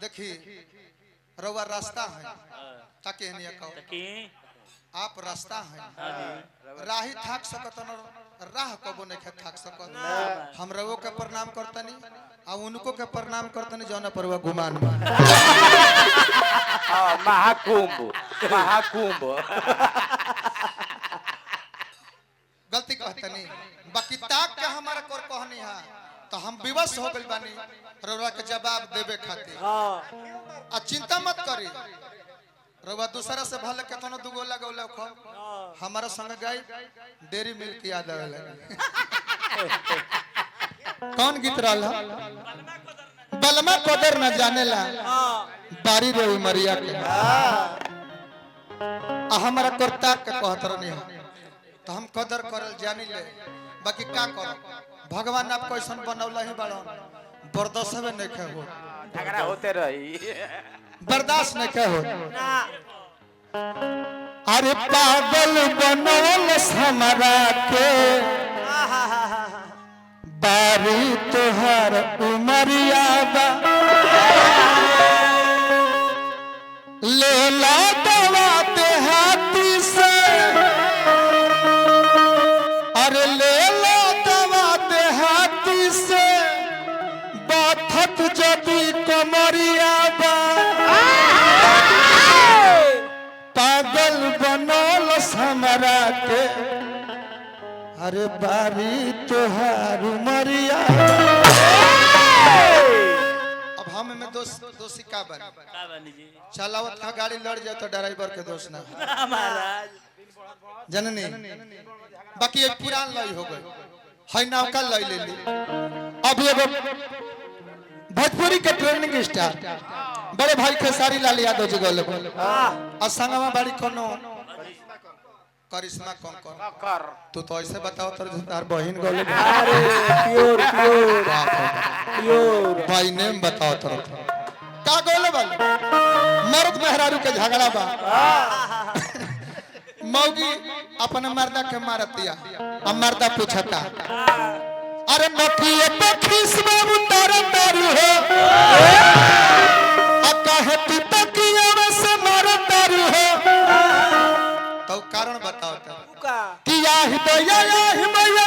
देखी रउआ रास्ता है ताकि नहीं कहो आप रास्ता है राही थाक सकत न राह कबो नहीं थाक सकत हम रवो के प्रणाम करतनी आ उनको के प्रणाम करतनी जौन पर गुमान में महाकुंभ महाकुंभ गलती कहतनी बाकी ताक के हमारा कर कहनी है तो हम विवश हो गइल बानी रउआ के जवाब देवे खातिर आ चिंता मत करी रउआ दूसरा से भले केतनो दुगोला गौला खो हमारा संग गई डेरी मिल्क याद आवे कौन गीत रहल बलमा कदर न जानेला बारी रे उमरिया के आ हमारा करता के कहत रहनी तो हम कदर करल जानी ले बाकी का करो भगवान आपको ऐसा बनौला ही बड़ा बर्दाश्त में नहीं खे हो झगड़ा होते रही बर्दाश्त नहीं खे हो अरे पागल बनौल हमारा के बारी तोहर उमरिया बा ले ला दवा देहाती से अरे ले ला दवा देहाती से बाथत जदी कमरिया बा पागल बनौल हमरा के अरे बारी तोहार उमरिया अब हम में दोषी का बनी चलावत का गाड़ी लड़ जाए तो ड्राइवर के दोष ना महाराज जननी बाकी एक पुरान लई हो गई है नौका लई ले ली अब एगो भोजपुरी के ट्रेनिंग स्टार बड़े भाई खेसारी लाल यादव जी गले और संगमा बाड़ी कोनो करिश्मा कंकर तू तो ऐसे बताओ तार बहन गले अरे प्योर प्योर प्योर भाई नेम बताओ तो का गले बल मर्द मेहरारू के झगड़ा बा मौगी अपन मर्दा के मारतिया अब मर्दा पूछता अरे नथिए पे खिसमा उतार तारू हो अब काहे तू तकिया में से मार तारू हो तो कारण बताओ तो कि या ही मैया